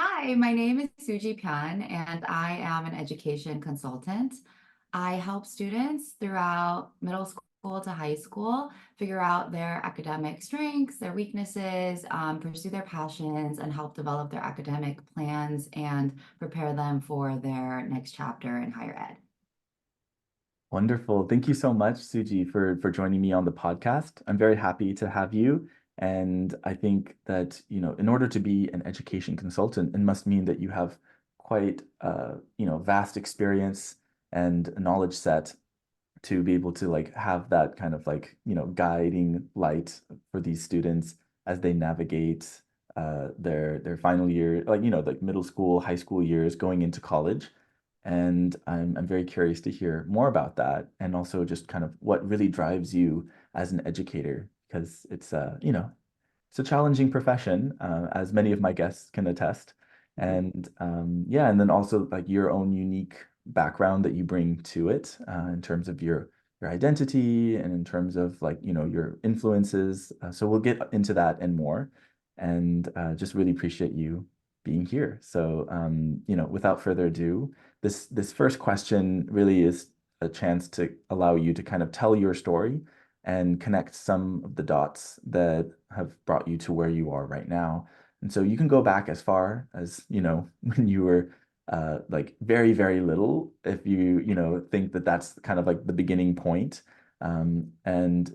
Hi, my name is Suji Pyun, and I am an education consultant. I help students throughout middle school to high school figure out their academic strengths, their weaknesses, pursue their passions, and help develop their academic plans and prepare them for their next chapter in higher ed. Wonderful. Thank you so much, Suji, for joining me on the podcast. I'm very happy to have you. And I think that, in order to be an education consultant, it must mean that you have quite vast experience and knowledge set to be able to like have that kind of like, guiding light for these students as they navigate their final year, like middle school, high school years going into college. And I'm very curious to hear more about that and also just kind of what really drives you as an educator, because it's a challenging profession, as many of my guests can attest. And yeah, and then also like your own unique background that you bring to it, in terms of your identity and in terms of like, your influences. So we'll get into that and more. And just really appreciate you being here. So without further ado, this first question really is a chance to allow you to kind of tell your story and connect some of the dots that have brought you to where you are right now. And so you can go back as far as, when you were like very, very little, if you think that that's kind of like the beginning point. And,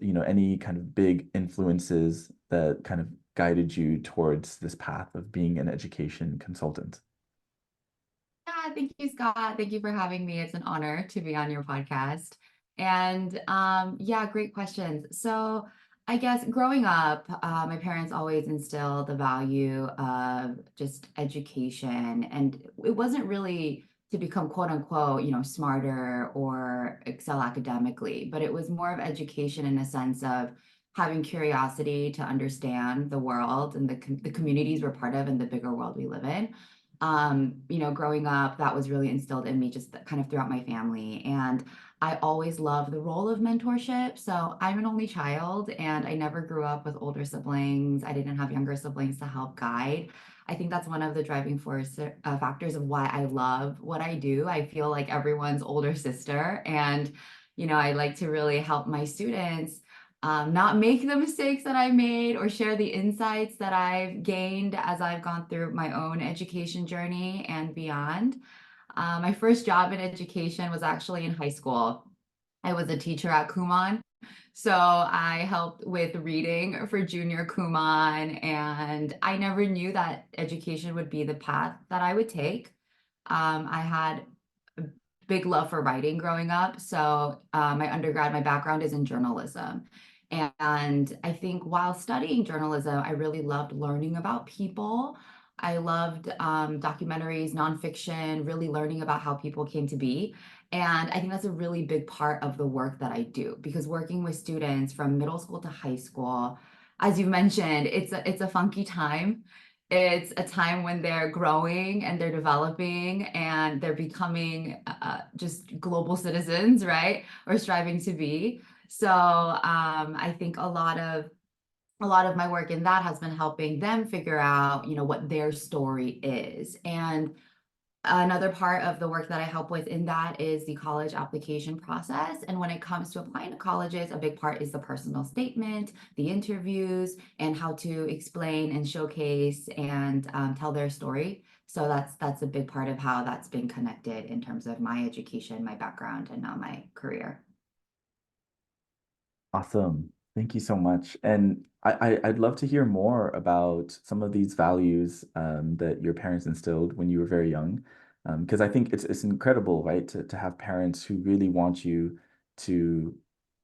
any kind of big influences that kind of guided you towards this path of being an education consultant. Yeah, thank you, Scott. Thank you for having me. It's an honor to be on your podcast. And yeah, great questions. So I guess growing up, my parents always instilled the value of just education, and it wasn't really to become quote unquote, smarter or excel academically, but it was more of education in a sense of having curiosity to understand the world and the communities we're part of and the bigger world we live in. Growing up, that was really instilled in me just kind of throughout my family. And I always loved the role of mentorship. So I'm an only child and I never grew up with older siblings. I didn't have younger siblings to help guide. I think that's one of the driving force factors of why I love what I do. I feel like everyone's older sister. And, I like to really help my students not make the mistakes that I made or share the insights that I've gained as I've gone through my own education journey and beyond. My first job in education was actually in high school. I was a teacher at Kumon. So I helped with reading for junior Kumon, and I never knew that education would be the path that I would take. I had a big love for writing growing up. So my background is in journalism. And I think while studying journalism, I really loved learning about people. I loved documentaries, nonfiction, really learning about how people came to be. And I think that's a really big part of the work that I do because working with students from middle school to high school, as you mentioned, it's a funky time. It's a time when they're growing and they're developing and they're becoming just global citizens, right? Or striving to be. So I think a lot of my work in that has been helping them figure out, what their story is. And another part of the work that I help with in that is the college application process. And when it comes to applying to colleges, a big part is the personal statement, the interviews, and how to explain and showcase and tell their story. So that's a big part of how that's been connected in terms of my education, my background, and now my career. Awesome. Thank you so much. And I'd love to hear more about some of these values, that your parents instilled when you were very young. Because I think it's incredible, right, to have parents who really want you to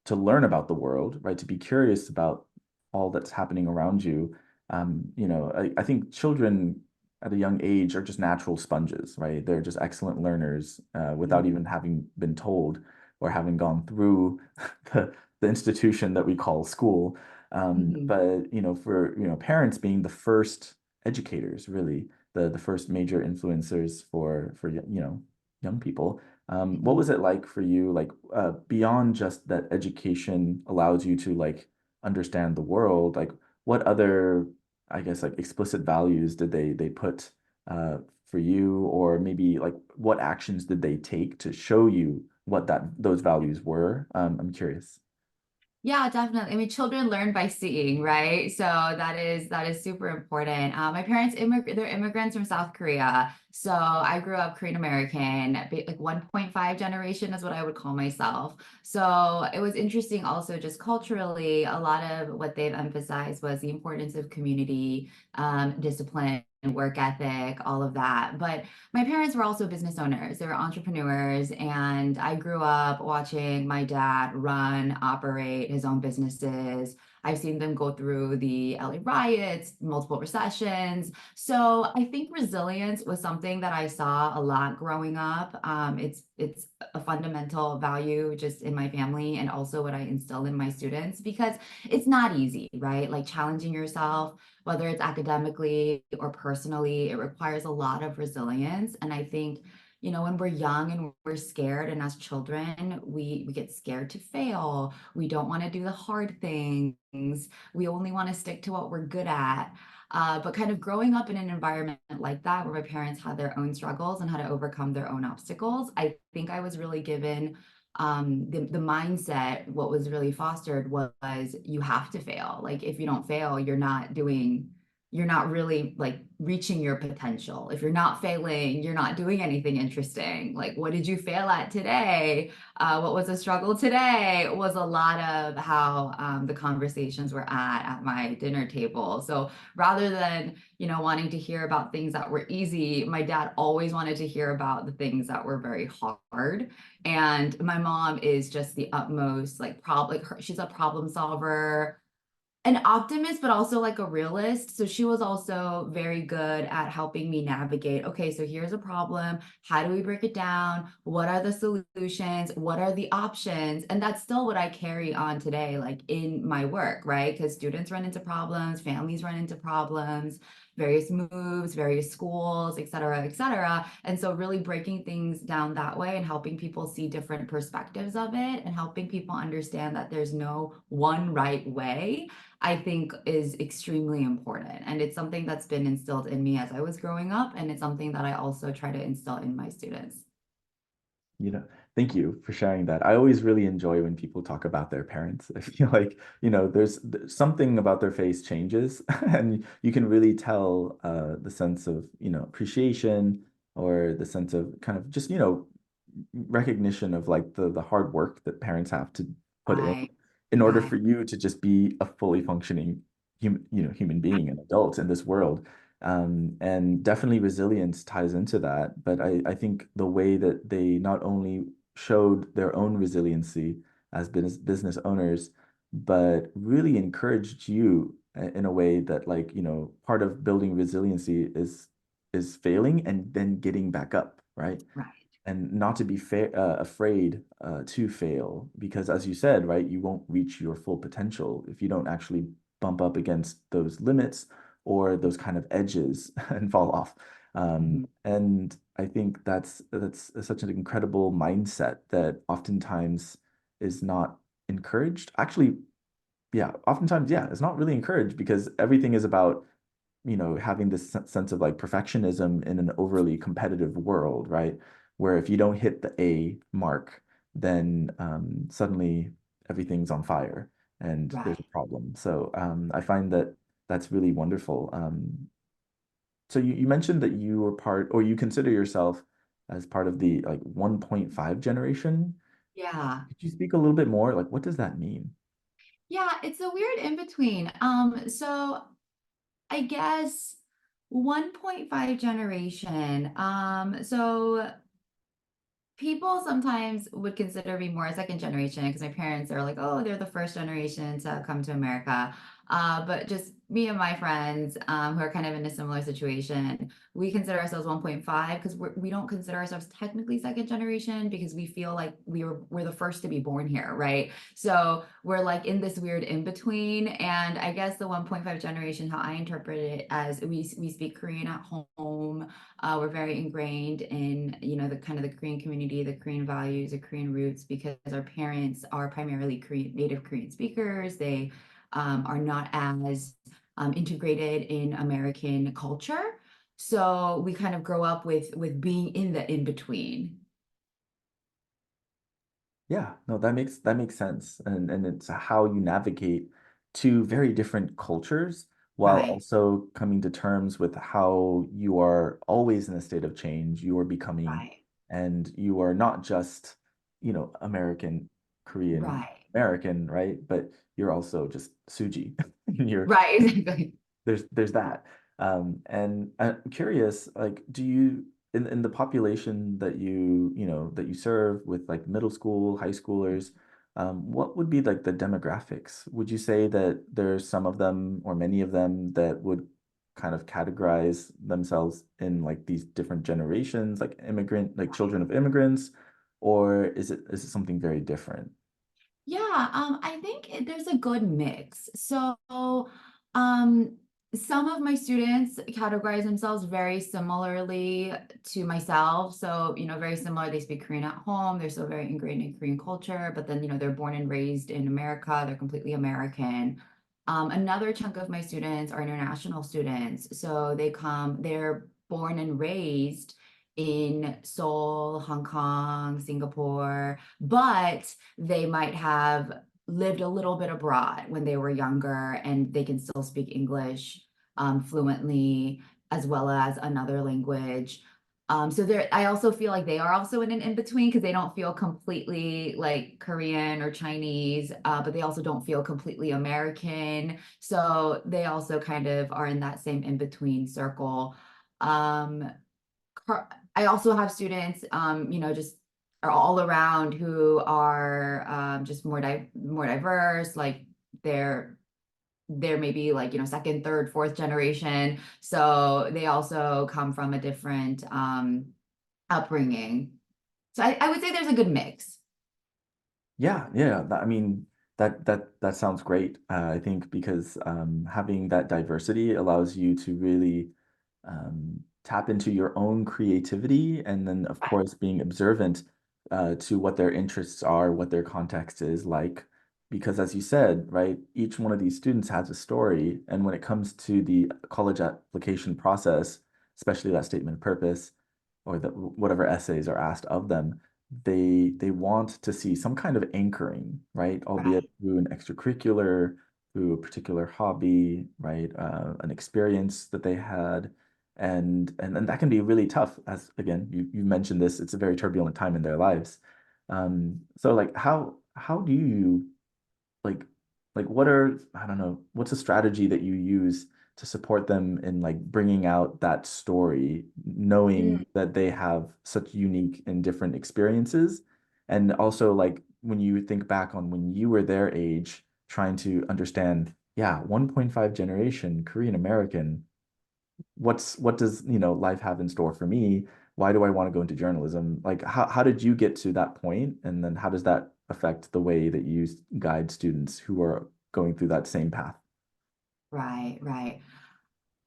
to learn about the world, right, to be curious about all that's happening around you. I think children at a young age are just natural sponges, right? They're just excellent learners, without Mhm. even having been told or having gone through the institution that we call school. Mhm. But for parents being the first educators, really the first major influencers for young people. What Mhm. was it like for you, like beyond just that education allows you to like understand the world, like what other, I guess, like explicit values did they put uh, for you, or maybe like what actions did they take to show you what those values were? I'm curious. Yeah, definitely. I mean, children learn by seeing, right? So that is super important. My parents they're immigrants from South Korea. So I grew up Korean American, like 1.5 generation is what I would call myself. So it was interesting also just culturally, a lot of what they've emphasized was the importance of community, discipline, work ethic, all of that. But my parents were also business owners. They were entrepreneurs, and I grew up watching my dad run, operate his own businesses. I've seen them go through the LA riots, multiple recessions. So I think resilience was something that I saw a lot growing up. It's a fundamental value just in my family and also what I instill in my students because it's not easy, right? Like challenging yourself, whether it's academically or personally, it requires a lot of resilience. And I think, when we're young and we're scared, and as children, we get scared to fail. We don't want to do the hard things. We only want to stick to what we're good at. But kind of growing up in an environment like that, where my parents had their own struggles and how to overcome their own obstacles, I think I was really given the mindset. What was really fostered was you have to fail. Like if you don't fail, you're not really like reaching your potential. If you're not failing, you're not doing anything interesting. Like what did you fail at today? What was a struggle today? Was a lot of how the conversations were at my dinner table. So rather than wanting to hear about things that were easy, my dad always wanted to hear about the things that were very hard. And my mom is just the utmost she's a problem solver, an optimist, but also like a realist. So she was also very good at helping me navigate. Okay, so here's a problem. How do we break it down? What are the solutions? What are the options? And that's still what I carry on today, like in my work, right? Because students run into problems, families run into problems, various moves, various schools, et cetera, et cetera. And so really breaking things down that way and helping people see different perspectives of it and helping people understand that there's no one right way, I think is extremely important. And it's something that's been instilled in me as I was growing up. And it's something that I also try to instill in my students. You know, thank you for sharing that. I always really enjoy when people talk about their parents. I feel like, there's something about their face changes, and you can really tell the sense of, appreciation, or the sense of kind of just, recognition of like the hard work that parents have to put Right, in order right, for you to just be a fully functioning human being, an adult in this world. And definitely resilience ties into that. But I think the way that they not only showed their own resiliency as business owners, but really encouraged you in a way that, like, part of building resiliency is failing and then getting back up, right? right, And not to be afraid to fail, because as you said, right, you won't reach your full potential if you don't actually bump up against those limits or those kind of edges and fall off. mhm, And I think that's such an incredible mindset that oftentimes is not encouraged. Actually, yeah, oftentimes, yeah, it's not really encouraged because everything is about, having this sense of like perfectionism in an overly competitive world, right? Where if you don't hit the A mark, then suddenly everything's on fire and there's a right. problem. So I find that that's really wonderful. So you mentioned that you were part, or you consider yourself as part of the like 1.5 generation. Yeah. Could you speak a little bit more? Like, what does that mean? Yeah, it's a weird in between. So I guess 1.5 generation. So people sometimes would consider me more a second generation because my parents are like, oh, they're the first generation to come to America. But just me and my friends who are kind of in a similar situation, we consider ourselves 1.5 because we don't consider ourselves technically second generation because we feel like we're the first to be born here, right? So we're like in this weird in between. And I guess the 1.5 generation, how I interpret it as we speak Korean at home. We're very ingrained in, the kind of the Korean community, the Korean values, the Korean roots, because our parents are primarily native Korean speakers. They are not as integrated in American culture. So we kind of grow up with being in the in between. Yeah, no, that makes sense. And it's how you navigate two very different cultures while Right, also coming to terms with how you are always in a state of change, you are becoming, right, and you are not just, American, Korean, right, American, right? But you're also just Suji. You're right, exactly. there's that. And I'm curious, like, do you in the population that that you serve with like middle school, high schoolers, what would be like the demographics? Would you say that there's some of them or many of them that would kind of categorize themselves in like these different generations, like immigrant, like children of immigrants, or is it something very different? Yeah, I think there's a good mix. Um, some of my students categorize themselves very similarly to myself. So, very similar. They speak Korean at home. They're still very ingrained in Korean culture, but then, they're born and raised in America. They're completely American. Another chunk of my students are international students. So they're born and raised in Seoul, Hong Kong, Singapore, but they might have lived a little bit abroad when they were younger and they can still speak English fluently as well as another language. So I also feel like they are also in an in between because they don't feel completely like Korean or Chinese, but they also don't feel completely American. So they also kind of are in that same in between circle. Um, I also have students, just are all around who are just more diverse. Like they're they're maybe like second, third, fourth generation, so they also come from a different upbringing. So I would say there's a good mix. Yeah, yeah. I mean, that sounds great. I think because having that diversity allows you to really tap into your own creativity, and then of course being observant to what their interests are, what their context is like. Because as you said, right, each one of these students has a story, and when it comes to the college application process, especially that statement of purpose or whatever essays are asked of them, they want to see some kind of anchoring, right? Albeit Right, through an extracurricular, through a particular hobby, right? An experience that they had. And that can be really tough, as again, you mentioned this, it's a very turbulent time in their lives. So like how do you like what are, I don't know, what's a strategy that you use to support them in like bringing out that story, knowing that they have such unique and different experiences, and also like when you think back on when you were their age trying to understand, yeah, 1.5 generation Korean American, what does life have in store for me? Why do I want to go into journalism? Like how did you get to that point, and then how does that affect the way that you guide students who are going through that same path? right, right.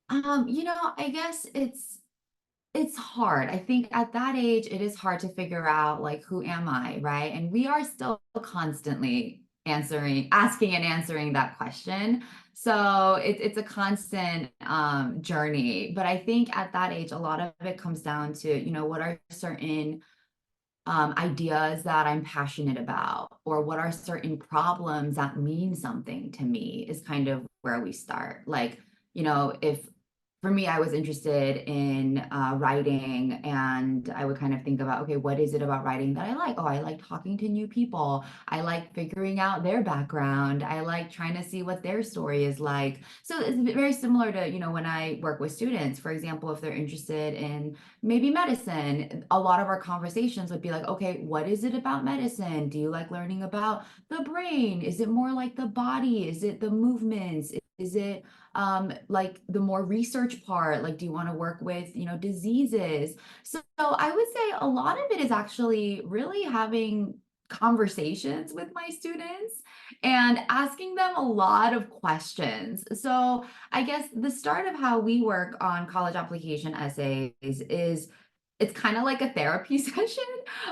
I guess it's hard. I think at that age, it is hard to figure out like who am I, right? And we are still constantly asking and answering that question. So it's a constant journey. But I think at that age, a lot of it comes down to, what are certain ideas that I'm passionate about, or what are certain problems that mean something to me is kind of where we start. Like, if for me, I was interested in writing, and I would kind of think about, okay, what is it about writing that I like? Oh, I like talking to new people. I like figuring out their background. I like trying to see what their story is like. So it's very similar to, when I work with students, for example, if they're interested in maybe medicine, a lot of our conversations would be like, okay, what is it about medicine? Do you like learning about the brain? Is it more like the body? Is it the movements? Is it like the more research part? Like, do you want to work with, diseases? So I would say a lot of it is actually really having conversations with my students and asking them a lot of questions. So I guess the start of how we work on college application essays is it's kind of like a therapy session.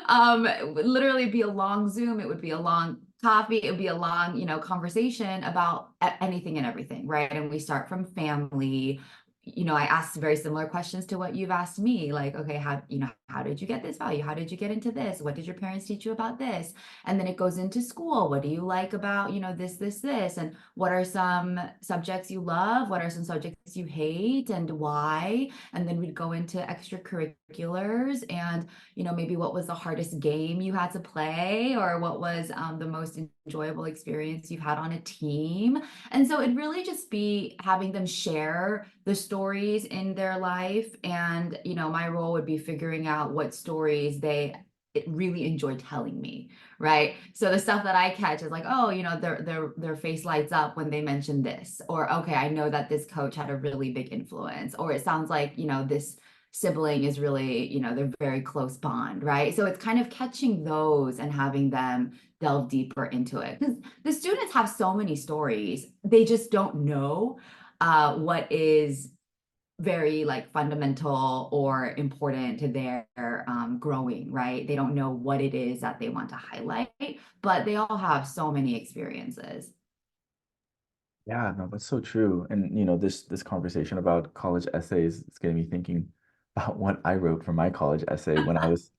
It would literally be a long Zoom, it would be a long coffee, it would be a long, conversation about anything and everything, right? And we start from family. I asked very similar questions to what you've asked me, like, okay, how did you get this value? How did you get into this? What did your parents teach you about this? And then it goes into school. What do you like about, this? And what are some subjects you love? What are some subjects you hate and why? And then we'd go into extracurriculars and, maybe what was the hardest game you had to play, or what was the most enjoyable experience you've had on a team. And so it'd really just be having them share the stories in their life. And, my role would be figuring out what stories it really enjoy telling me, right? So the stuff that I catch is like, oh, their face lights up when they mention this, or okay, I know that this coach had a really big influence, or it sounds like, this sibling is really, they're very close bond, right? So it's kind of catching those and having them delve deeper into it, because the students have so many stories, they just don't know what is very like fundamental or important to their growing, right? They don't know what it is that they want to highlight, but they all have so many experiences. Yeah, no, that's so true. And this conversation about college essays is getting me thinking about what I wrote for my college essay when I was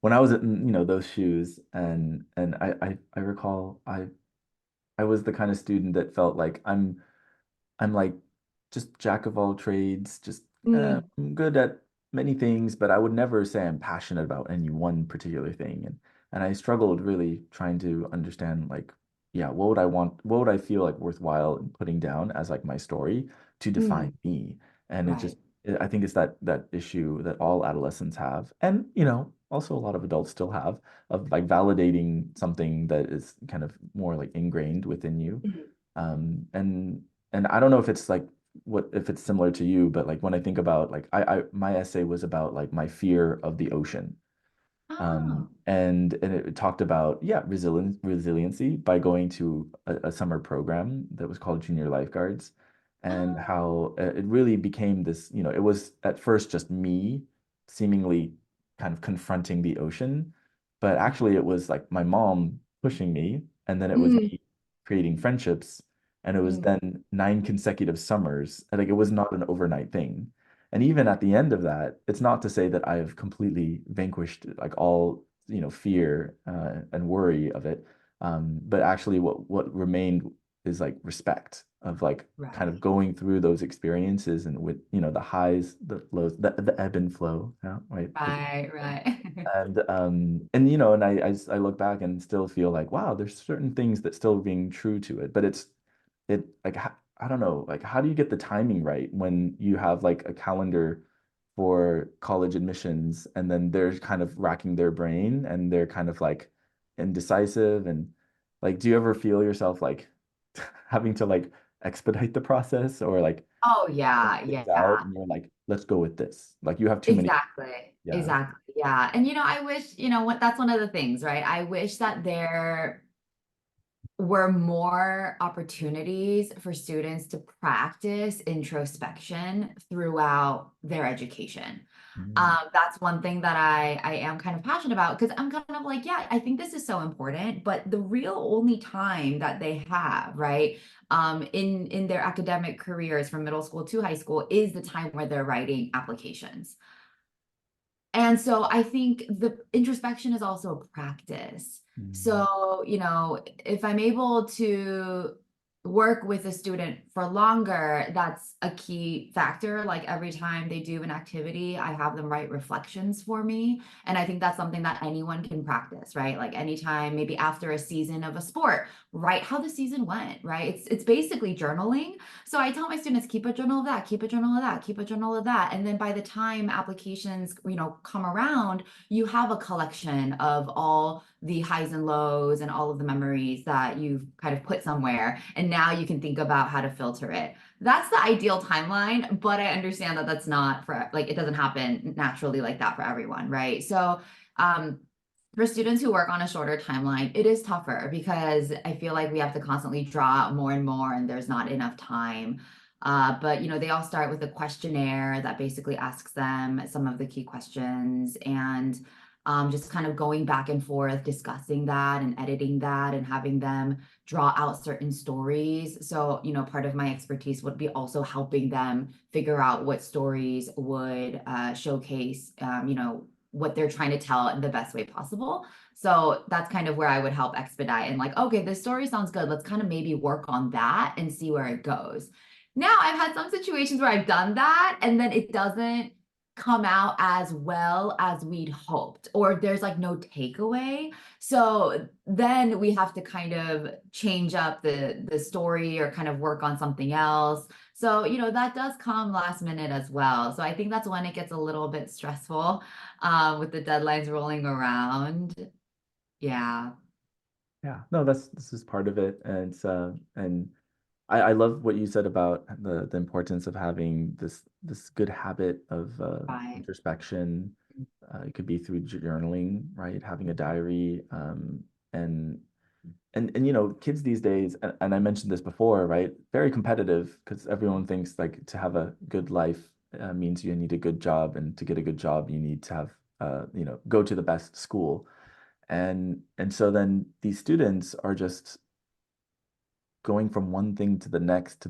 in, those shoes. And I recall I was the kind of student that felt like I'm like just jack of all trades, just Mm, I'm good at many things, but I would never say I'm passionate about any one particular thing. And I struggled really trying to understand like, yeah, what would I feel like worthwhile in putting down as like my story to mm, define me? And right. I think it's that issue that all adolescents have, and also a lot of adults still have, of like validating something that is kind of more like ingrained within you. Mhm. Um, and and I don't know if it's like what if it's similar to you, but like when I think about like I my essay was about like my fear of the ocean. Oh. And it talked about, yeah, resiliency by going to a summer program that was called Junior Lifeguards, and Oh. how it really became this, it was at first just me seemingly kind of confronting the ocean, but actually it was like my mom pushing me, and then it was Mm, me creating friendships, and it was mm, then 9 consecutive summers. And like it was not an overnight thing. And even at the end of that, it's not to say that I have completely vanquished like all, fear and worry of it. But actually what remained is like respect of like kind of right. going through those experiences, and with, the highs, the lows, the ebb and flow, yeah, right? Right, right. And I look back and still feel like, wow, there's certain things that still being true to it, but it like I don't know, like how do you get the timing right when you have like a calendar for college admissions, and then they're kind of racking their brain and they're kind of like indecisive, and like do you ever feel yourself like having to like expedite the process, or like Oh yeah, things out yeah. and you're like, let's go with this, like you have too many. Exactly. Yeah. Exactly. Yeah. And I wish, what that's one of the things, right? I wish that there were more opportunities for students to practice introspection throughout their education. Mm, That's one thing that I am kind of passionate about, because I'm kind of like, yeah, I think this is so important, but the real only time that they have, right, in their academic careers from middle school to high school is the time where they're writing applications. And so I think the introspection is also a practice. mm, So, if I'm able to work with a student for longer, that's a key factor. Like every time they do an activity, I have them write reflections for me. And I think that's something that anyone can practice, right? Like anytime, maybe after a season of a sport, write how the season went, right? It's basically journaling. So I tell my students, keep a journal of that, keep a journal of that, keep a journal of that. And then by the time applications, come around, you have a collection of all the highs and lows and all of the memories that you've kind of put somewhere. And now you can think about how to filter it. That's the ideal timeline, but I understand that that's not for, like, it doesn't happen naturally like that for everyone, right? So, um, for students who work on a shorter timeline, it is tougher because I feel like we have to constantly draw out more and more, and there's not enough time. But they all start with a questionnaire that basically asks them some of the key questions, and just kind of going back and forth, discussing that and editing that, and having them draw out certain stories. So, part of my expertise would be also helping them figure out what stories would showcase, what they're trying to tell in the best way possible. So that's kind of where I would help expedite and like, okay, this story sounds good. Let's kind of maybe work on that and see where it goes. Now, I've had some situations where I've done that and then it doesn't come out as well as we'd hoped, or there's like no takeaway. So then we have to kind of change up the story or kind of work on something else. So, that does come last minute as well. So I think that's when it gets a little bit stressful with the deadlines rolling around. Yeah. Yeah, no, this is part of it, and I love what you said about the importance of having this good habit of Right. introspection. It could be through journaling, right? Having a diary, and kids these days, and I mentioned this before, right? Very competitive because everyone thinks like to have a good life means you need a good job, and to get a good job, you need to have go to the best school, and so then these students are just going from one thing to the next,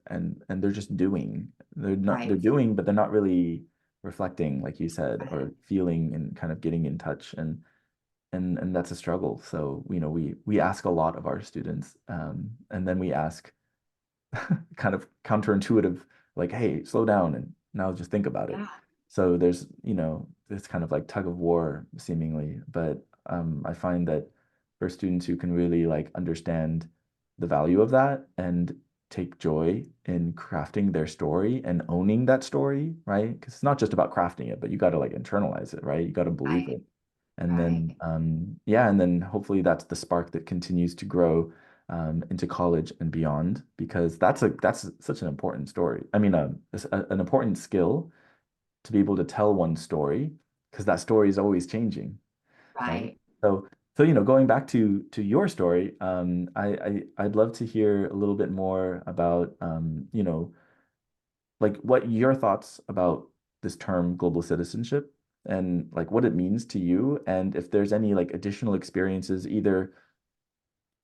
and they're just doing. They're Right. doing, but they're not really reflecting, like you said, Right. or feeling and kind of getting in touch, and that's a struggle. So, we ask a lot of our students, and then we ask kind of counterintuitive, like, hey, slow down and now just think about it. Yeah. So there's, this kind of like tug of war seemingly, but I find that for students who can really like understand the value of that and take joy in crafting their story and owning that story, right? Because it's not just about crafting it, but you got to like internalize it, right? You got to believe Right. it. And then, Right. yeah, and then hopefully that's the spark that continues to grow into college and beyond, because that's such an important story. I mean, an important skill to be able to tell one story, because that story is always changing, right? Right. So, going back to your story, I'd love to hear a little bit more about, like what your thoughts about this term global citizenship and like what it means to you, and if there's any like additional experiences either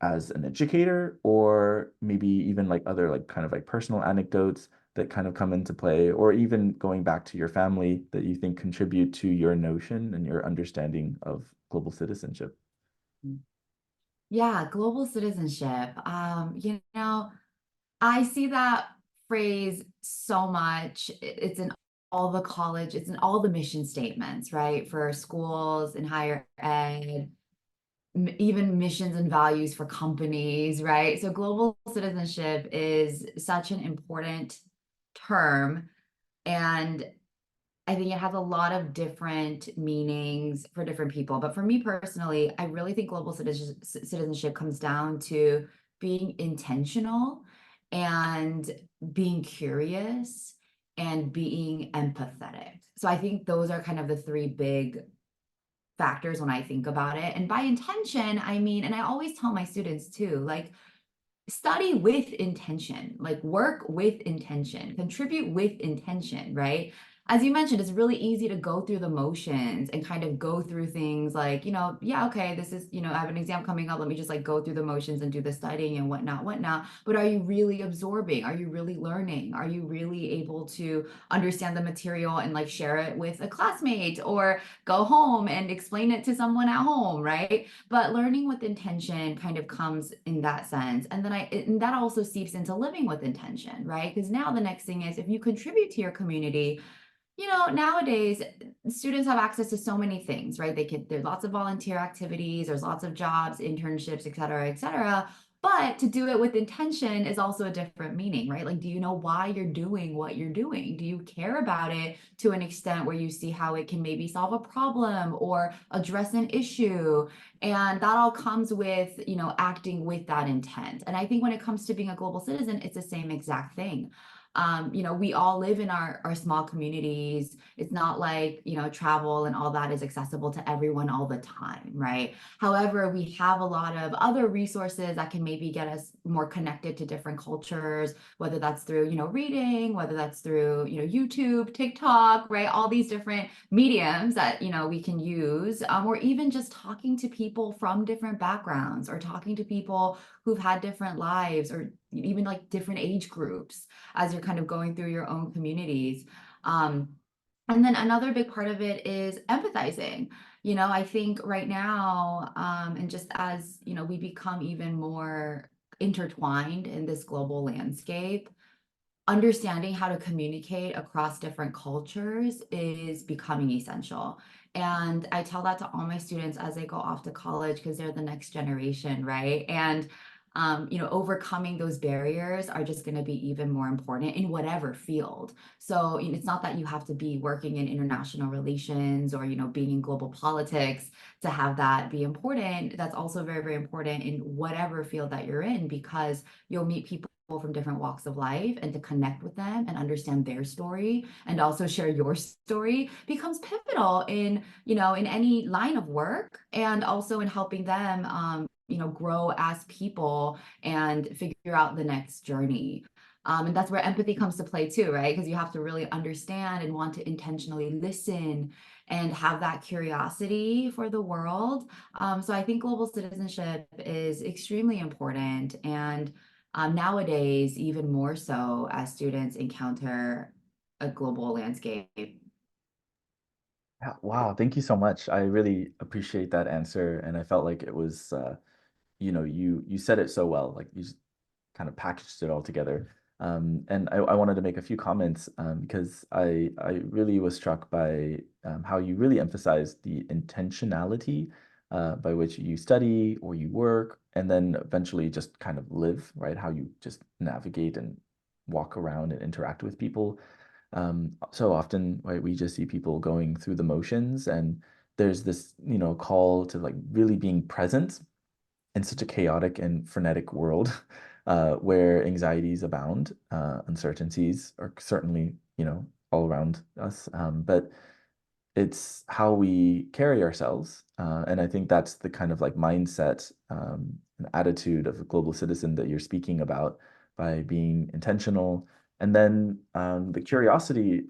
as an educator or maybe even like other like kind of like personal anecdotes that kind of come into play, or even going back to your family that you think contribute to your notion and your understanding of global citizenship. Yeah, global citizenship. I see that phrase so much. It's in all the college, it's in all the mission statements, right? For schools and higher ed, even missions and values for companies, right? So global citizenship is such an important term. And I think it has a lot of different meanings for different people. But for me personally, I really think global citizenship comes down to being intentional and being curious and being empathetic. So I think those are kind of the three big factors when I think about it. And by intention, I mean, and I always tell my students too, like, study with intention, like work with intention, contribute with intention, right? As you mentioned, it's really easy to go through the motions and kind of go through things like, yeah, okay, this is, I have an exam coming up. Let me just like go through the motions and do the studying and whatnot, whatnot. But are you really absorbing? Are you really learning? Are you really able to understand the material and like share it with a classmate or go home and explain it to someone at home, right? But learning with intention kind of comes in that sense. And then and that also seeps into living with intention, right? Because now the next thing is if you contribute to your community, nowadays students have access to so many things, right? There's lots of volunteer activities, there's lots of jobs, internships, et cetera, et cetera. But to do it with intention is also a different meaning, right? Like, do you know why you're doing what you're doing? Do you care about it to an extent where you see how it can maybe solve a problem or address an issue? And that all comes with, acting with that intent. And I think when it comes to being a global citizen, it's the same exact thing. We all live in our small communities. It's not like, travel and all that is accessible to everyone all the time, right? However, we have a lot of other resources that can maybe get us more connected to different cultures, whether that's through, reading, whether that's through, YouTube, TikTok, right? All these different mediums that, we can use, or even just talking to people from different backgrounds or talking to people who've had different lives or even like different age groups as you're kind of going through your own communities. Um, and then another big part of it is empathizing. I think right now, and just as, we become even more intertwined in this global landscape, understanding how to communicate across different cultures is becoming essential. And I tell that to all my students as they go off to college because they're the next generation, right? And overcoming those barriers are just going to be even more important in whatever field. So, it's not that you have to be working in international relations or, being in global politics to have that be important. That's also very, very important in whatever field that you're in, because you'll meet people from different walks of life, and to connect with them and understand their story and also share your story becomes pivotal in any line of work, and also in helping them grow as people and figure out the next journey. And that's where empathy comes to play too, right? Because you have to really understand and want to intentionally listen and have that curiosity for the world. So I think global citizenship is extremely important. And nowadays, even more so as students encounter a global landscape. Yeah, wow, thank you so much. I really appreciate that answer, and I felt like it was, you said it so well. Like you just kind of packaged it all together. And I wanted to make a few comments because I really was struck by how you really emphasized the intentionality by which you study or you work, and then eventually just kind of live, right? How you just navigate and walk around and interact with people. So often, right, we just see people going through the motions, and there's this, call to like really being present in such a chaotic and frenetic world where anxieties abound, uncertainties are certainly, all around us. But it's how we carry ourselves. And I think that's the kind of like mindset and attitude of a global citizen that you're speaking about by being intentional. And then the curiosity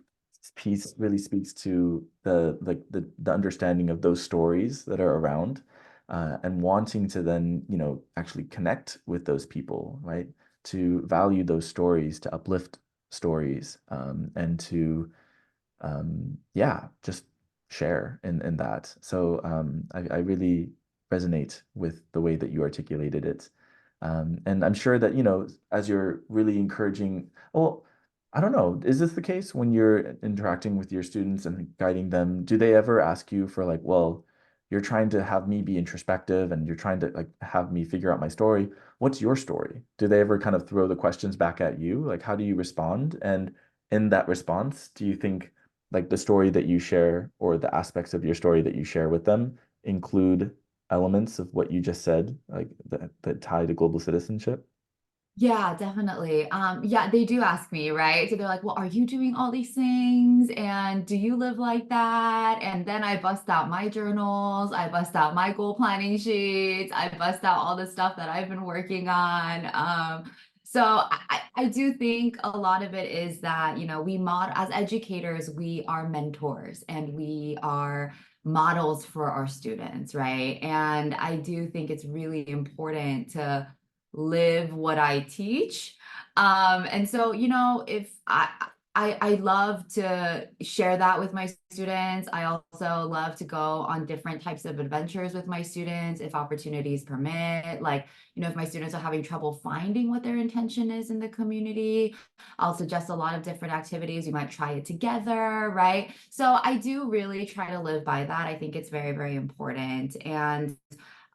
piece really speaks to the understanding of those stories that are around and wanting to then, actually connect with those people, right? To value those stories, to uplift stories, and to yeah, just share in that. So I really resonate with the way that you articulated it. And I'm sure that, as you're really encouraging, well, I don't know, is this the case when you're interacting with your students and guiding them? Do they ever ask you for like, well, you're trying to have me be introspective and you're trying to like have me figure out my story. What's your story? Do they ever kind of throw the questions back at you? Like, how do you respond? And in that response, do you think like the story that you share or the aspects of your story that you share with them include elements of what you just said, like that tie to global citizenship? Yeah, definitely. Yeah, they do ask me, right? So they're like, well, are you doing all these things? And do you live like that? And then I bust out my journals, I bust out my goal planning sheets, I bust out all the stuff that I've been working on. So I do think a lot of it is that, as educators, we are mentors and we are models for our students, right? And I do think it's really important to live what I teach. And so, if I love to share that with my students. I also love to go on different types of adventures with my students if opportunities permit. Like, if my students are having trouble finding what their intention is in the community, I'll suggest a lot of different activities. You might try it together, right? So I do really try to live by that. I think it's very, very important. And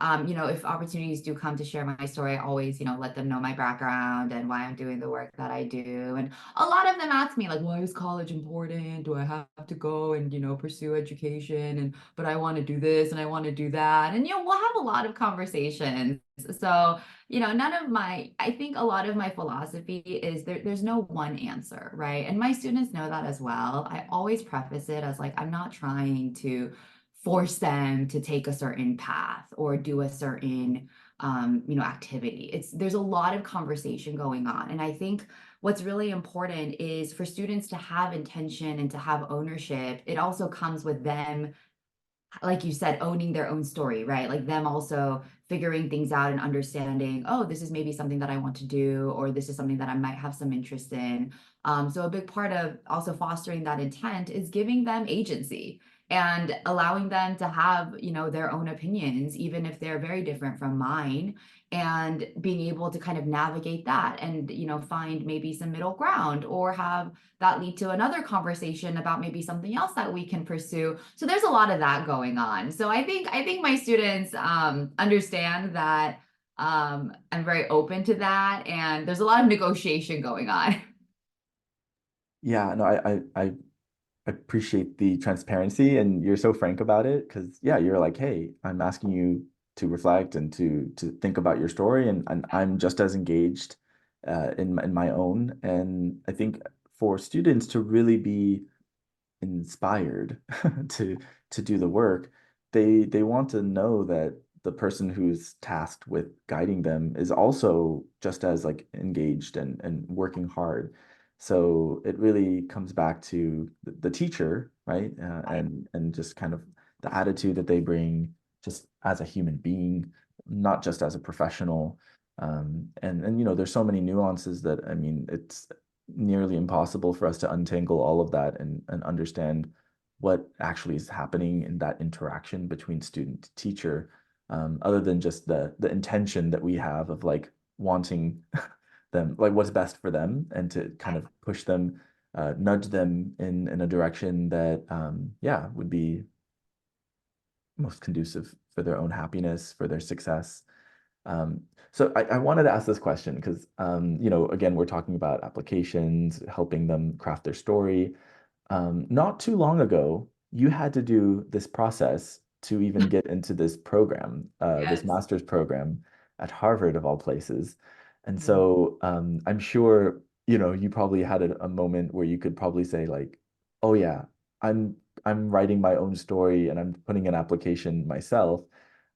if opportunities do come to share my story, I always, let them know my background and why I'm doing the work that I do. And a lot of them ask me like, why is college important? Do I have to go and, pursue education? But I want to do this and I want to do that. And, we'll have a lot of conversations. So, I think a lot of my philosophy is there's no one answer, right? And my students know that as well. I always preface it as like, I'm not trying to force them to take a certain path or do a certain activity. There's a lot of conversation going on. And I think what's really important is for students to have intention and to have ownership. It also comes with them, like you said, owning their own story, right? Like them also figuring things out and understanding, oh, this is maybe something that I want to do, or this is something that I might have some interest in. So a big part of also fostering that intent is giving them agency and allowing them to have, their own opinions, even if they're very different from mine, and being able to kind of navigate that and, find maybe some middle ground or have that lead to another conversation about maybe something else that we can pursue. So there's a lot of that going on. So I think my students understand that I'm very open to that, and there's a lot of negotiation going on. Yeah, no, I appreciate the transparency and you're so frank about it because yeah, you're like, hey, I'm asking you to reflect and to think about your story and I'm just as engaged in my own. And I think for students to really be inspired to to do the work, they want to know that the person who's tasked with guiding them is also just as like engaged and working hard. So it really comes back to the teacher, right? And just kind of the attitude that they bring just as a human being, not just as a professional. And there's so many nuances that I mean, it's nearly impossible for us to untangle all of that and understand what actually is happening in that interaction between student to teacher, other than just the intention that we have of like wanting them, like what's best for them, and to kind of push them, nudge them in a direction that, yeah, would be most conducive for their own happiness, for their success. Um, so I wanted to ask this question because, again, we're talking about applications, helping them craft their story. Not too long ago, you had to do this process to even get into this program, this Yes. master's program at Harvard of all places. And Mhm. so I'm sure, you probably had a moment where you could probably say like, oh yeah, I'm I'm writing my own story and I'm putting an application myself.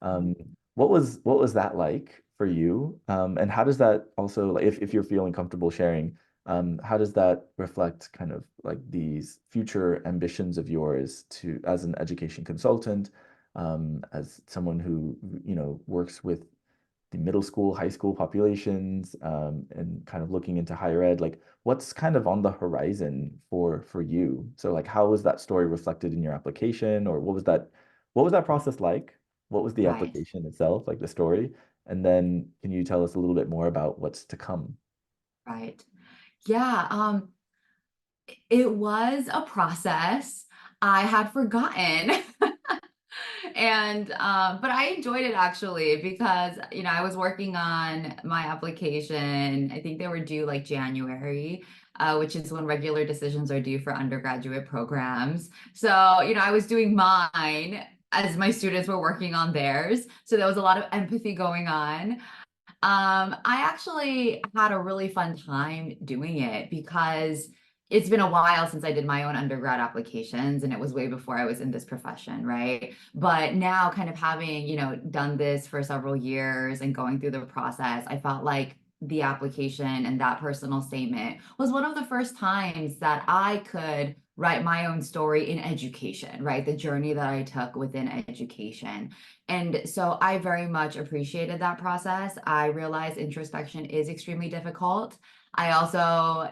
Um, what was that like for you? And how does that also, like, if you're feeling comfortable sharing, how does that reflect kind of like these future ambitions of yours to as an education consultant, as someone who, works with the middle school, high school populations, and kind of looking into higher ed, like what's kind of on the horizon for you? So like how was that story reflected in your application, or what was that process like? What was the Right, application itself, like the story? And then can you tell us a little bit more about what's to come? right. Yeah, it was a process. I had forgotten. And but I enjoyed it actually because I was working on my application. I think they were due like January, which is when regular decisions are due for undergraduate programs. So I was doing mine as my students were working on theirs. So there was a lot of empathy going on. I actually had a really fun time doing it because it's been a while since I did my own undergrad applications, and it was way before I was in this profession, right? But now kind of having, done this for several years and going through the process, I felt like the application and that personal statement was one of the first times that I could write my own story in education, right? The journey that I took within education. And so I very much appreciated that process. I realized introspection is extremely difficult. I also,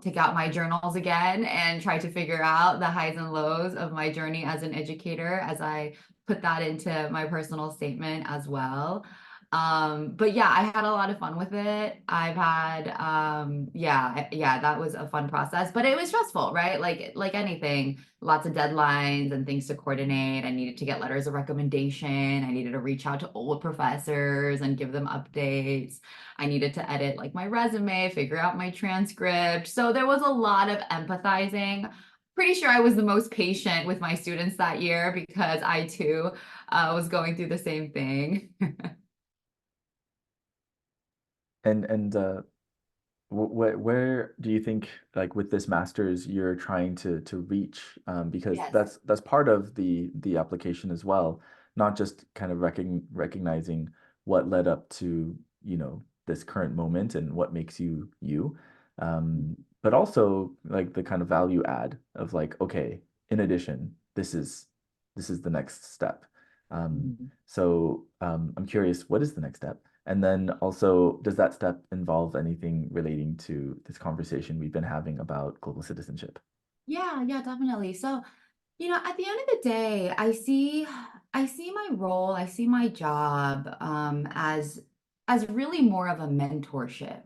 took out my journals again and tried to figure out the highs and lows of my journey as an educator as I put that into my personal statement as well. But yeah, I had a lot of fun with it. I've had yeah, that was a fun process, but it was stressful, right? Like anything, lots of deadlines and things to coordinate. I needed to get letters of recommendation. I needed to reach out to old professors and give them updates. I needed to edit like my resume, figure out my transcript. So there was a lot of empathizing. Pretty sure I was the most patient with my students that year because I too was going through the same thing. And where do you think, like with this master's, you're trying to reach? Because Yes. that's part of the application as well, not just kind of recognizing what led up to, this current moment and what makes you you, but also like the kind of value add of like, okay, in addition, this is the next step. Mhm. I'm curious, what is the next step? And then also, does that step involve anything relating to this conversation we've been having about global citizenship? Yeah, yeah, definitely. So, at the end of the day, I see my role, I see my job as really more of a mentorship.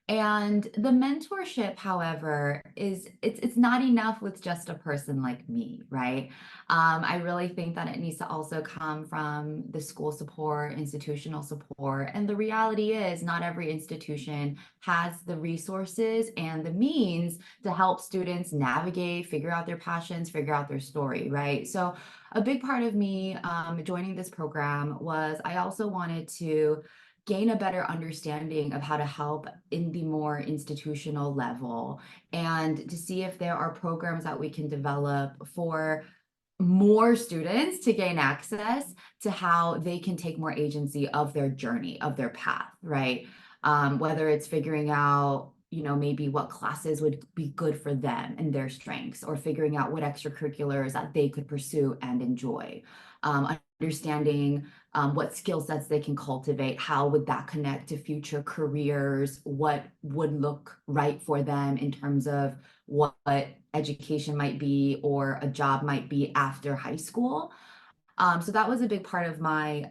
And the mentorship, however, is it's not enough with just a person like me, right? I really think that it needs to also come from the school support, institutional support. And the reality is, not every institution has the resources and the means to help students navigate, figure out their passions, figure out their story, right? So, a big part of me joining this program was I also wanted to gain a better understanding of how to help in the more institutional level and to see if there are programs that we can develop for more students to gain access to how they can take more agency of their journey, of their path, right? Whether it's figuring out, maybe what classes would be good for them and their strengths, or figuring out what extracurriculars that they could pursue and enjoy. Understanding what skill sets they can cultivate, how would that connect to future careers, what would look right for them in terms of what education might be or a job might be after high school. So that was a big part of my,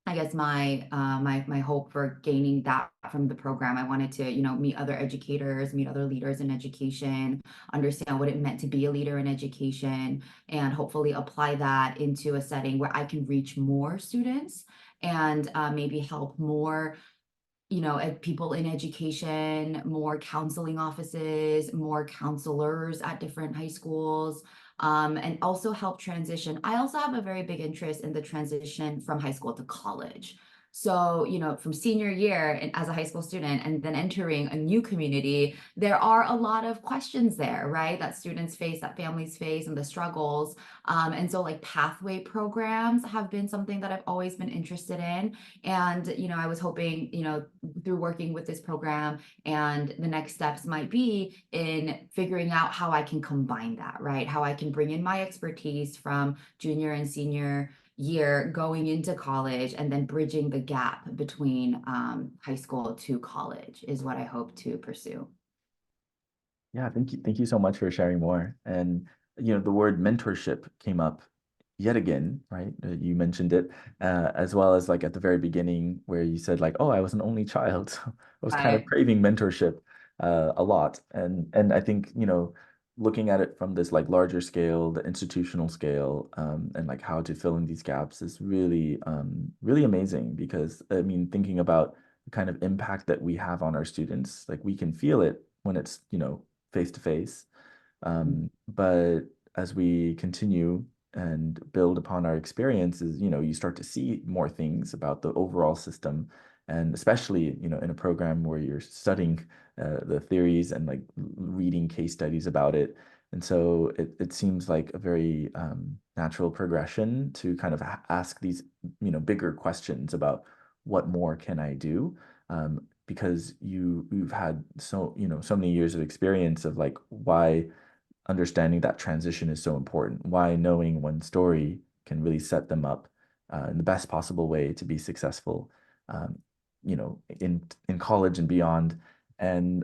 I guess my hope for gaining that from the program. I wanted to, meet other educators, meet other leaders in education, understand what it meant to be a leader in education, and hopefully apply that into a setting where I can reach more students and maybe help more people in education, more counseling offices, more counselors at different high schools, and also help transition. I also have a very big interest in the transition from high school to college. So, from senior year and as a high school student and then entering a new community, there are a lot of questions there, right? That students face, that families face, and the struggles. And so, like, pathway programs have been something that I've always been interested in. And, I was hoping, through working with this program and the next steps might be in figuring out how I can combine that, right? How I can bring in my expertise from junior and senior year going into college and then bridging the gap between high school to college is what I hope to pursue. Yeah, thank you so much for sharing more. And the word mentorship came up yet again, right? You mentioned it, as well as like at the very beginning where you said like, "Oh, I was an only child." So I was kind of Right. craving mentorship a lot. And I think, looking at it from this like larger scale, the institutional scale, and like how to fill in these gaps is really amazing because I mean, thinking about the kind of impact that we have on our students, like we can feel it when it's, face to face. But as we continue and build upon our experiences, you start to see more things about the overall system. And especially, in a program where you're studying the theories and like reading case studies about it. And so it seems like a very natural progression to kind of ask these, bigger questions about what more can I do? Because you've had so many years of experience of like why understanding that transition is so important, why knowing one story can really set them up in the best possible way to be successful, um, in college and beyond. And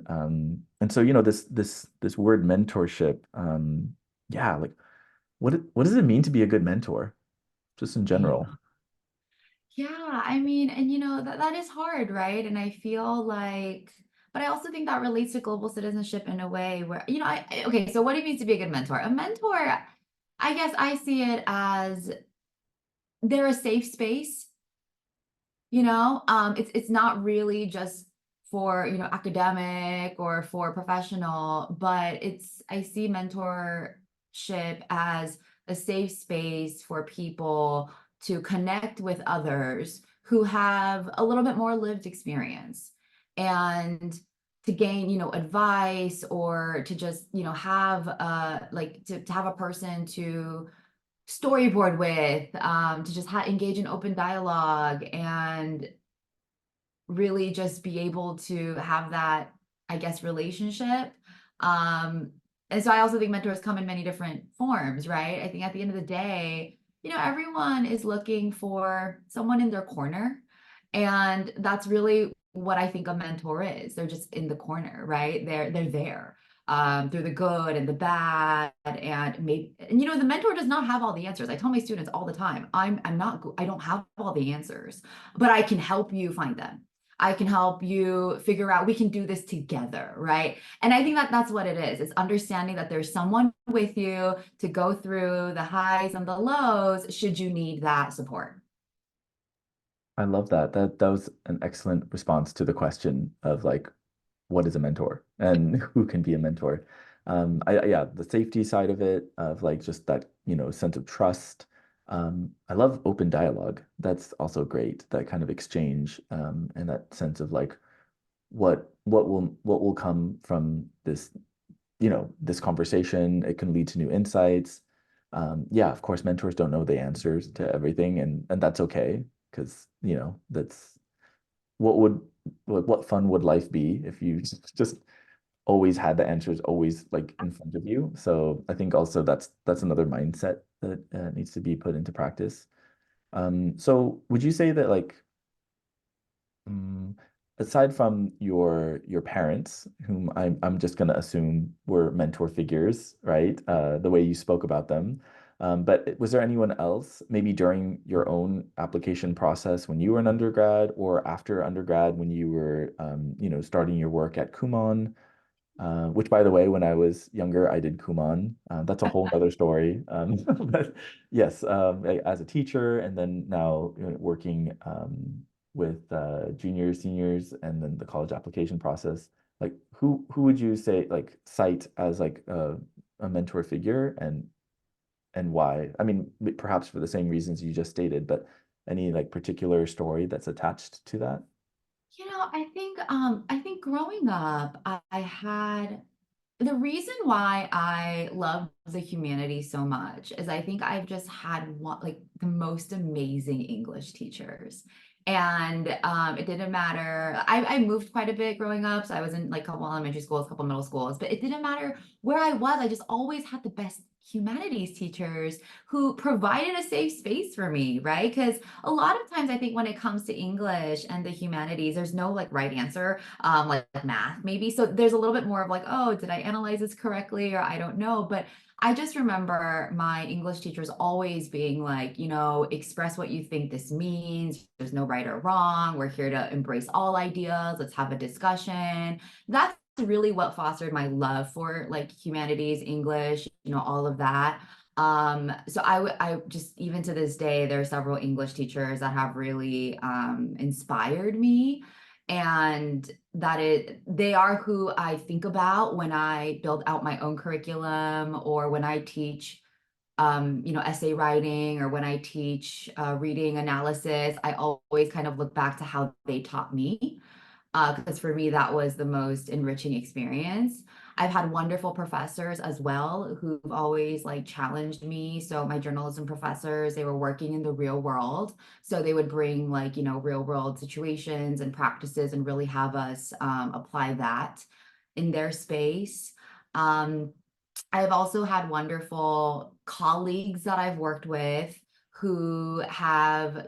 so this word mentorship, yeah, like what does it mean to be a good mentor, just in Yeah. general? Yeah, I mean, and that is hard, right? And I feel like, but I also think that relates to global citizenship in a way where, okay, so what it means to be a good mentor? A mentor, I guess I see it as they're a safe space. It's not really just for, academic or for professional, but I see mentorship as a safe space for people to connect with others who have a little bit more lived experience and to gain, advice, or to just, have like to have a person to storyboard with, to just engage in open dialogue and really just be able to have that, I guess, relationship. Um, and so I also think mentors come in many different forms, right? I think at the end of the day, everyone is looking for someone in their corner. And that's really what I think a mentor is. They're just in the corner, right? They're there, through the good and the bad. And maybe, and the mentor does not have all the answers. I tell my students all the time, I'm not, I don't have all the answers, but I can help you find them. I can help you figure out, we can do this together, right? And I think that that's what it is. It's understanding that there's someone with you to go through the highs and the lows should you need that support. I love that. That was an excellent response to the question of like, what is a mentor and who can be a mentor? Yeah, the safety side of it, of like just that, sense of trust. I love open dialogue. That's also great. That kind of exchange, and that sense of like what will come from this, this conversation. It can lead to new insights. Yeah, of course, mentors don't know the answers to everything, and that's okay because, that's what would what fun would life be if you just always had the answers always like in front of you. So I think also that's another mindset that needs to be put into practice. So would you say that like, mm, aside from your parents, whom I'm just gonna assume were mentor figures, right? The way you spoke about them. But was there anyone else, maybe during your own application process when you were an undergrad or after undergrad when you were, starting your work at Kumon? Which, by the way, when I was younger, I did Kumon. That's a whole other story. But yes, as a teacher, and then now, working, with juniors, seniors, and then the college application process. Like, who would you say like cite as like a mentor figure, and why? I mean, perhaps for the same reasons you just stated, but any like particular story that's attached to that? I think growing up, I had the reason why I love the humanities so much is I think I've just had one, like the most amazing English teachers. And it didn't matter. I moved quite a bit growing up. So I was in like a couple elementary schools, a couple middle schools, but it didn't matter where I was. I just always had the best humanities teachers who provided a safe space for me, right? Because a lot of times I think when it comes to English and the humanities, there's no like right answer, like math maybe. So there's a little bit more of like, oh, did I analyze this correctly? Or I don't know. But I just remember my English teachers always being like, express what you think this means. There's no right or wrong. We're here to embrace all ideas. Let's have a discussion. That's really what fostered my love for like humanities, English, all of that. So I just, even to this day, there are several English teachers that have really inspired me. And they are who I think about when I build out my own curriculum, or when I teach, essay writing, or when I teach reading analysis. I always kind of look back to how they taught me, because for me, that was the most enriching experience. I've had wonderful professors as well who've always like challenged me. So my journalism professors, they were working in the real world. So they would bring like, real world situations and practices and really have us apply that in their space. Um, I've also had wonderful colleagues that I've worked with who have,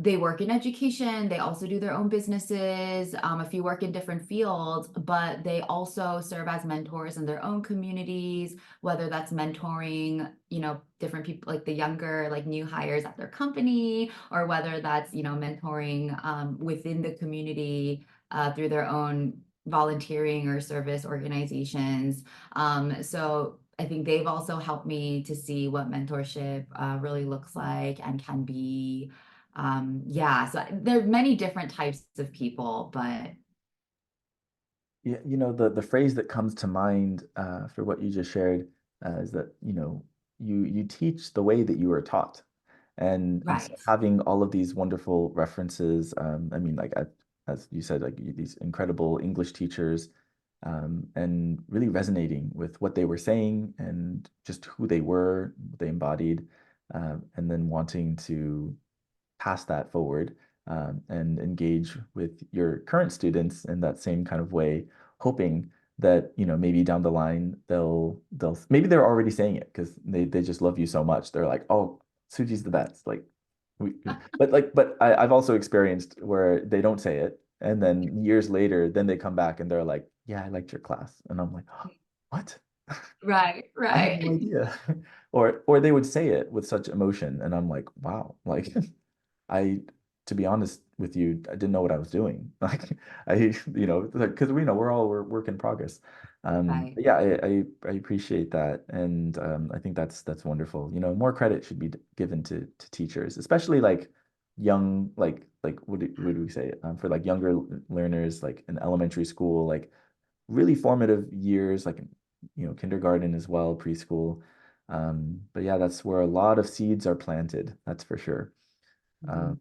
they work in education, they also do their own businesses, a few work in different fields, but they also serve as mentors in their own communities, whether that's mentoring, different people, like the younger, like new hires at their company, or whether that's, mentoring within the community through their own volunteering or service organizations. So I think they've also helped me to see what mentorship really looks like and can be. Yeah, so there are many different types of people, but Yeah, the phrase that comes to mind for what you just shared is that, you teach the way that you were taught. And so right. having all of these wonderful references, I mean, like as you said, like these incredible English teachers, and really resonating with what they were saying and just who they were, what they embodied, and then wanting to pass that forward, and engage with your current students in that same kind of way, hoping that maybe down the line they'll maybe they're already saying it because they just love you so much. They're like, oh, Suji's the best. Like, we, but I've also experienced where they don't say it, and then years later, then they come back and they're like, yeah, I liked your class, and I'm like, oh, what? Right, I had right. no idea. Or they would say it with such emotion, and I'm like, wow, like I, to be honest with you, I didn't know what I was doing. Like because we're work in progress. Right. But yeah, I appreciate that, and I think that's wonderful. More credit should be given to teachers, especially like young, like what do we say, for like younger learners, like in elementary school, like really formative years, like kindergarten as well, preschool. But yeah, that's where a lot of seeds are planted. That's for sure. Mhm. Um,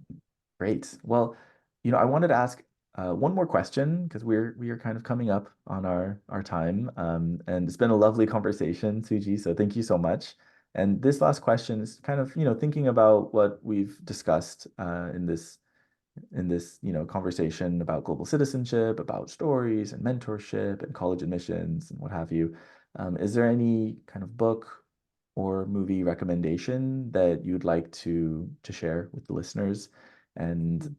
Great. Well, I wanted to ask one more question because we are kind of coming up on our time, and it's been a lovely conversation, Suji. So thank you so much. And this last question is kind of thinking about what we've discussed in this conversation about global citizenship, about stories and mentorship and college admissions and what have you. Is there any kind of book or movie recommendation that you'd like to share with the listeners? And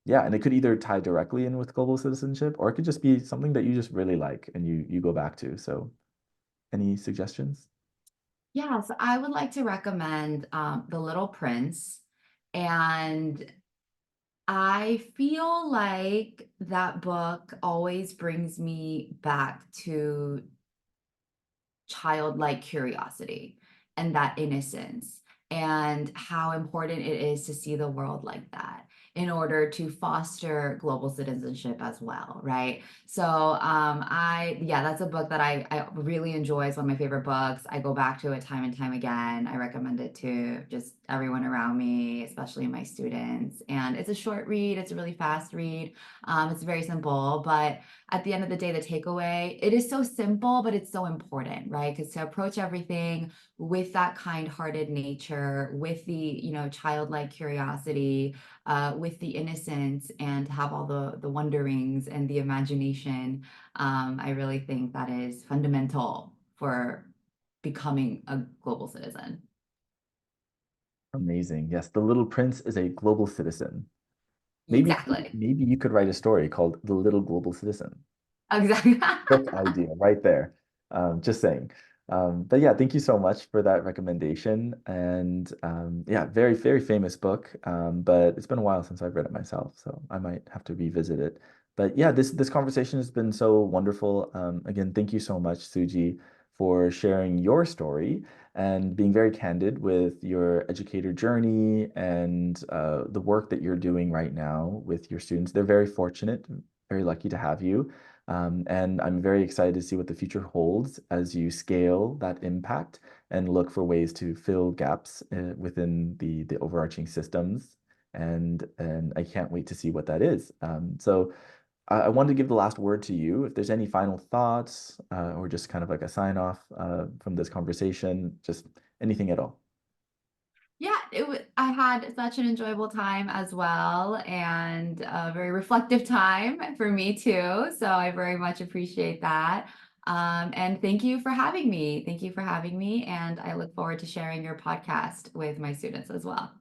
yeah, and it could either tie directly in with global citizenship, or it could just be something that you just really like and you go back to. So, any suggestions? Yeah, so I would like to recommend The Little Prince. And I feel like that book always brings me back to childlike curiosity and that innocence, and how important it is to see the world like that in order to foster global citizenship as well, right? So yeah, that's a book that I really enjoy. It's one of my favorite books. I go back to it time and time again. I recommend it to just everyone around me, especially my students. And it's a short read, it's a really fast read. It's very simple, but at the end of the day, the takeaway, it is so simple, but it's so important, right? Because to approach everything with that kind-hearted nature, with the, childlike curiosity, with the innocence, and to have all the wonderings and the imagination, I really think that is fundamental for becoming a global citizen. Amazing. Yes, The Little Prince is a global citizen. Maybe Exactly. maybe you could write a story called The Little Global Citizen. Exactly. Book idea right there. Just saying. But yeah, thank you so much for that recommendation. And yeah, very, very famous book. But it's been a while since I've read it myself, so I might have to revisit it. But yeah, this conversation has been so wonderful. Again, thank you so much, Suji, for sharing your story and being very candid with your educator journey and the work that you're doing right now with your students. They're very fortunate, very lucky to have you. And I'm very excited to see what the future holds as you scale that impact and look for ways to fill gaps within the overarching systems. And I can't wait to see what that is. So I wanted to give the last word to you. If there's any final thoughts or just kind of like a sign off from this conversation, just anything at all. Yeah, I had such an enjoyable time as well, and a very reflective time for me too. So I very much appreciate that. And thank you for having me. Thank you for having me. And I look forward to sharing your podcast with my students as well.